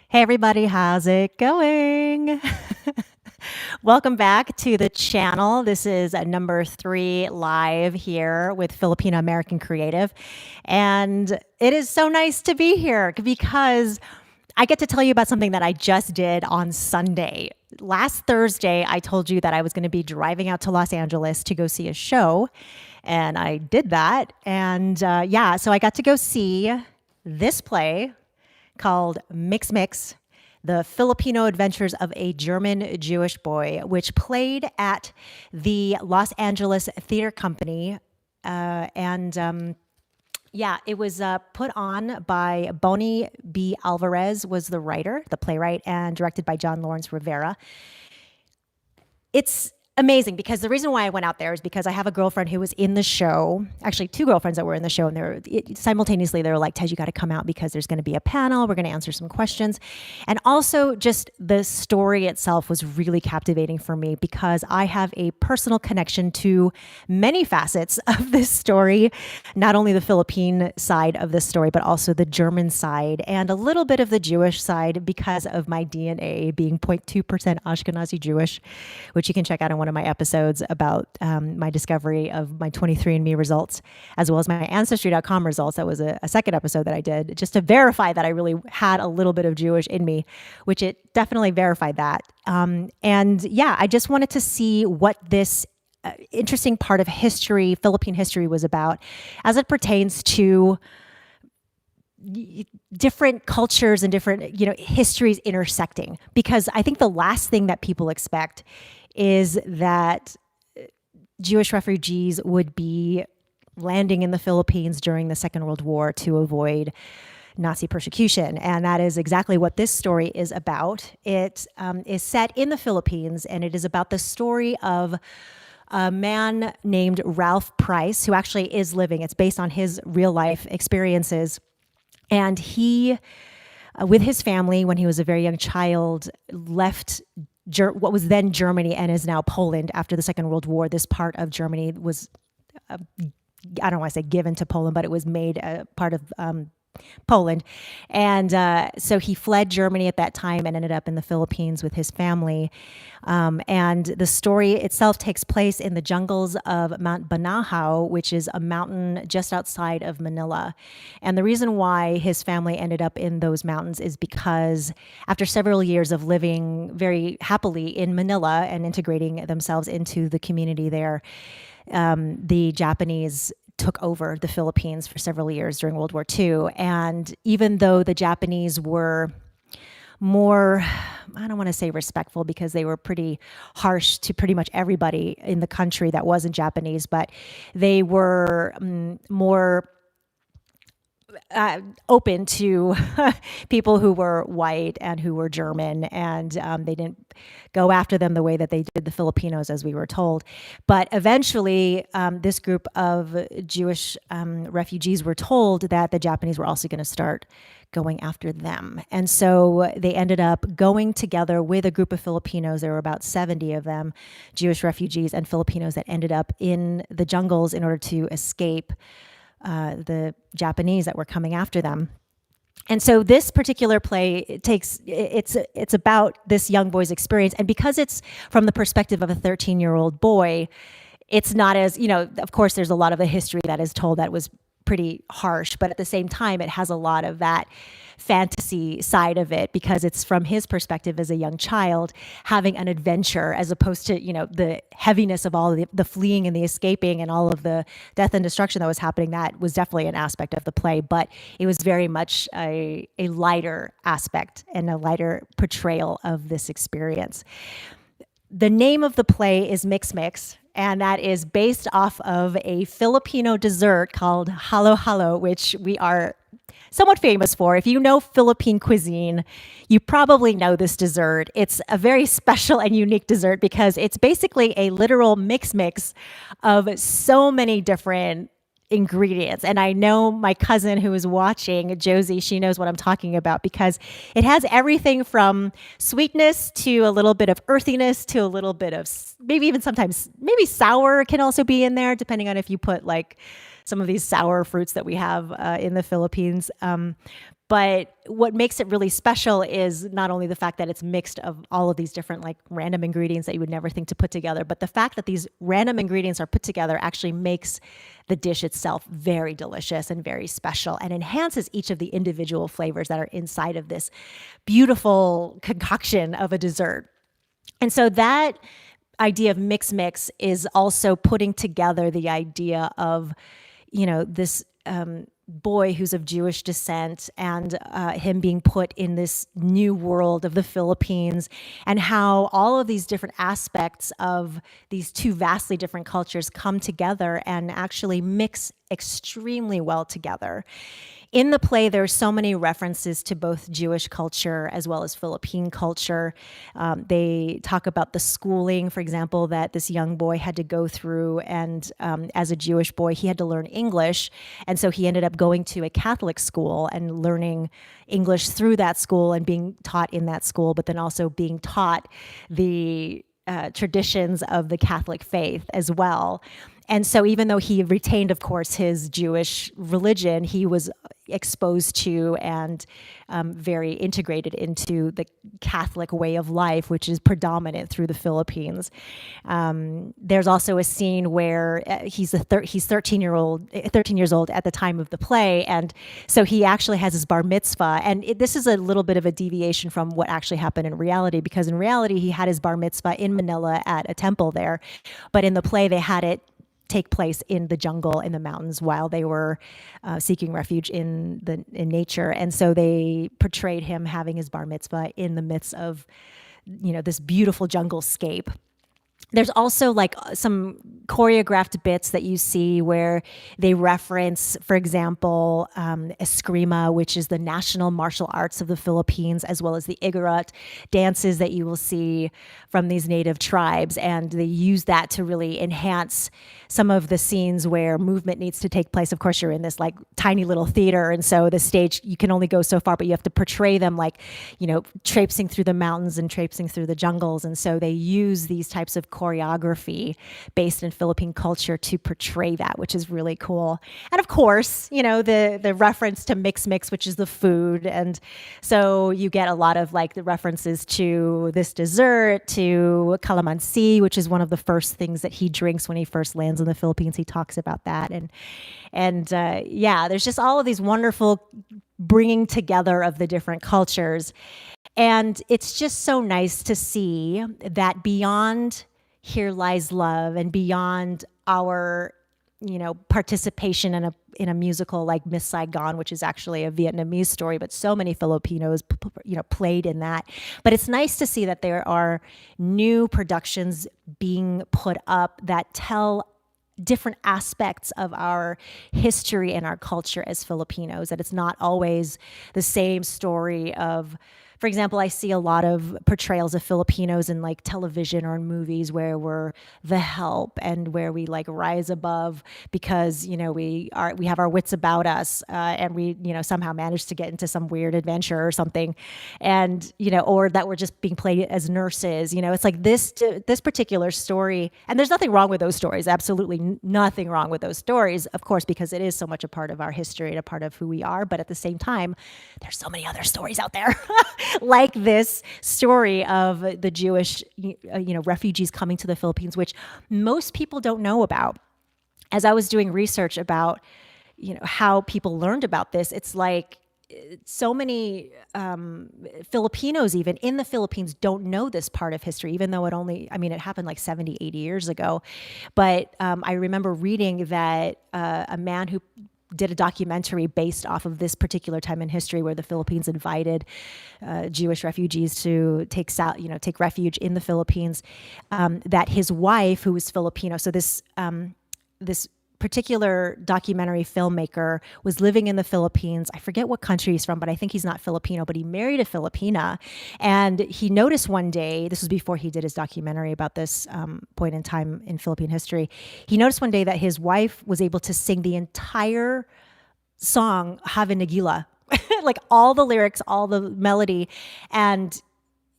Hey everybody, how's it going? Welcome back to the channel. This is number 3 live here with Filipino American Creative. And it is so nice to be here because I get to tell you about something that I just did on Sunday. Last Thursday, I told you that I was going to be driving out to Los Angeles to go see a show. And I did that. And so I got to go see this play called Mix Mix, the Filipino Adventures of a German Jewish Boy, which played at the Los Angeles Theater Company. It was put on by Bonnie B. Alvarez was the writer, the playwright, and directed by John Lawrence Rivera. It's amazing because the reason why I went out there is because I have a girlfriend who was in the show, actually 2 girlfriends that were in the show, and simultaneously they were like, Tesz, you got to come out because there's going to be a panel, we're going to answer some questions. And also just the story itself was really captivating for me because I have a personal connection to many facets of this story, not only the Philippine side of this story, but also the German side and a little bit of the Jewish side because of my DNA being 0.2% Ashkenazi Jewish, which you can check out on one of my episodes about my discovery of my 23andMe results, as well as my Ancestry.com results. That was a second episode that I did just to verify that I really had a little bit of Jewish in me, which it definitely verified that. I just wanted to see what this interesting part of history, Philippine history, was about as it pertains to different cultures and different, histories intersecting. Because I think the last thing that people expect is that Jewish refugees would be landing in the Philippines during the Second World War to avoid Nazi persecution. And that is exactly what this story is about. It is set in the Philippines, and it is about the story of a man named Ralph Price, who actually is living. It's based on his real life experiences. And he, with his family, when he was a very young child, left what was then Germany and is now Poland after the Second World War. This part of Germany was, I don't want to say given to Poland, but it was made a part of Poland. And so he fled Germany at that time and ended up in the Philippines with his family. And the story itself takes place in the jungles of Mount Banahaw, which is a mountain just outside of Manila. And the reason why his family ended up in those mountains is because after several years of living very happily in Manila and integrating themselves into the community there, the Japanese took over the Philippines for several years during World War II. And even though the Japanese were more, I don't want to say respectful because they were pretty harsh to pretty much everybody in the country that wasn't Japanese, but they were more open to people who were white and who were German, and they didn't go after them the way that they did the Filipinos, as we were told. But eventually, this group of Jewish refugees were told that the Japanese were also going to start going after them. And so they ended up going together with a group of Filipinos. There were about 70 of them, Jewish refugees and Filipinos, that ended up in the jungles in order to escape the Japanese that were coming after them. And so this particular play, it's about this young boy's experience. And because it's from the perspective of a 13-year-old boy, it's not as, of course, there's a lot of the history that is told that was pretty harsh, but at the same time, it has a lot of that fantasy side of it because it's from his perspective as a young child having an adventure as opposed to, the heaviness of all of the fleeing and the escaping and all of the death and destruction that was happening. That was definitely an aspect of the play, but it was very much a lighter aspect and a lighter portrayal of this experience. The name of the play is Mix Mix, and that is based off of a Filipino dessert called halo halo, which we are somewhat famous for. If you know Philippine cuisine, you probably know this dessert. It's a very special and unique dessert because it's basically a literal mix of so many different ingredients. And I know my cousin who is watching, Josie, she knows what I'm talking about because it has everything from sweetness to a little bit of earthiness to a little bit of maybe even sometimes maybe sour can also be in there, depending on if you put like some of these sour fruits that we have in the Philippines. But what makes it really special is not only the fact that it's mixed of all of these different like random ingredients that you would never think to put together, but the fact that these random ingredients are put together actually makes the dish itself very delicious and very special and enhances each of the individual flavors that are inside of this beautiful concoction of a dessert. And so that idea of mix is also putting together the idea of, this boy who's of Jewish descent and him being put in this new world of the Philippines, and how all of these different aspects of these two vastly different cultures come together and actually mix extremely well together. In the play, there are so many references to both Jewish culture as well as Philippine culture. They talk about the schooling, for example, that this young boy had to go through. And as a Jewish boy, he had to learn English. And so he ended up going to a Catholic school and learning English through that school and being taught in that school, but then also being taught the traditions of the Catholic faith as well. And so even though he retained, of course, his Jewish religion, he was exposed to and very integrated into the Catholic way of life, which is predominant through the Philippines. There's also a scene where he's 13 years old at the time of the play, and so he actually has his bar mitzvah. And this is a little bit of a deviation from what actually happened in reality, because in reality he had his bar mitzvah in Manila at a temple there, but in the play they had it take place in the jungle, in the mountains, while they were seeking refuge in nature. And so they portrayed him having his bar mitzvah in the midst of, this beautiful jungle scape. There's also like some choreographed bits that you see where they reference, for example, eskrima, which is the national martial arts of the Philippines, as well as the Igorot dances that you will see from these native tribes. And they use that to really enhance some of the scenes where movement needs to take place. Of course, you're in this like tiny little theater, and so the stage, you can only go so far, but you have to portray them like, traipsing through the mountains and traipsing through the jungles. And so they use these types of choreography based in Philippine culture to portray that, which is really cool. And of course, the reference to mix, which is the food. And so you get a lot of like the references to this dessert, to calamansi, which is one of the first things that he drinks when he first lands in the Philippines. He talks about that. And there's just all of these wonderful bringing together of the different cultures. And it's just so nice to see that beyond Here Lies Love and beyond our, participation in a musical like Miss Saigon, which is actually a Vietnamese story, but so many Filipinos, played in that. But it's nice to see that there are new productions being put up that tell different aspects of our history and our culture as Filipinos, that it's not always the same story of, for example, I see a lot of portrayals of Filipinos in like television or in movies where we're the help and where we like rise above because, we have our wits about us and we, somehow manage to get into some weird adventure or something. And, or that we're just being played as nurses, it's like this particular story. And there's nothing wrong with those stories. Absolutely nothing wrong with those stories, of course, because it is so much a part of our history and a part of who we are. But at the same time, there's so many other stories out there. Like this story of the Jewish, refugees coming to the Philippines, which most people don't know about. As I was doing research about, how people learned about this, it's like so many Filipinos even in the Philippines don't know this part of history, even though it happened like 70, 80 years ago. But I remember reading that a man who did a documentary based off of this particular time in history where the Philippines invited Jewish refugees to take refuge in the Philippines, that his wife, who was Filipino, so this particular documentary filmmaker was living in the Philippines. I forget what country he's from, but I think he's not Filipino, but he married a Filipina. And he noticed one day, this was before he did his documentary about this point in time in Philippine history, he noticed one day that his wife was able to sing the entire song Have Nagila, like all the lyrics, all the melody. And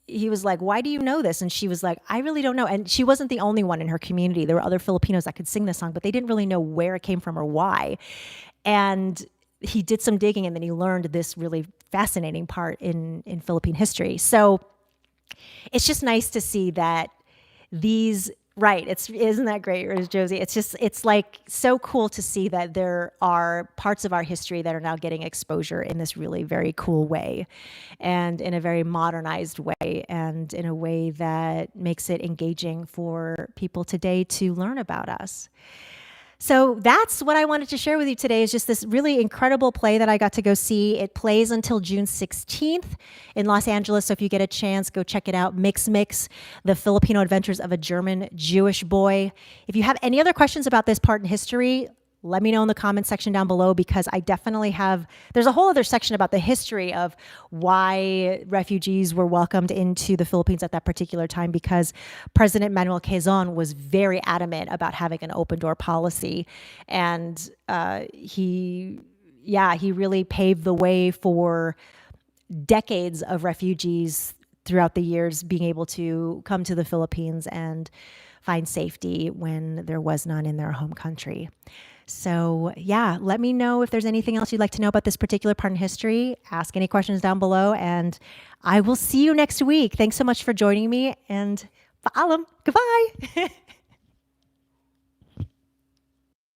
he was like, why do you know this? And she was like, I really don't know. And she wasn't the only one in her community. There were other Filipinos that could sing the song, but they didn't really know where it came from or why. And he did some digging, and then he learned this really fascinating part in Philippine history. So it's just nice to see that these, right, isn't that great, Josie? It's like so cool to see that there are parts of our history that are now getting exposure in this really very cool way, and in a very modernized way, and in a way that makes it engaging for people today to learn about us. So that's what I wanted to share with you today, is just this really incredible play that I got to go see. It plays until June 16th in Los Angeles. So if you get a chance, go check it out. Mix, the Filipino Adventures of a German Jewish Boy. If you have any other questions about this part in history, let me know in the comments section down below, because I definitely have, there's a whole other section about the history of why refugees were welcomed into the Philippines at that particular time, because President Manuel Quezon was very adamant about having an open door policy. And he really paved the way for decades of refugees throughout the years being able to come to the Philippines and find safety when there was none in their home country. So yeah, let me know if there's anything else you'd like to know about this particular part in history. Ask any questions down below, and I will see you next week. Thanks so much for joining me, and paalam. Goodbye.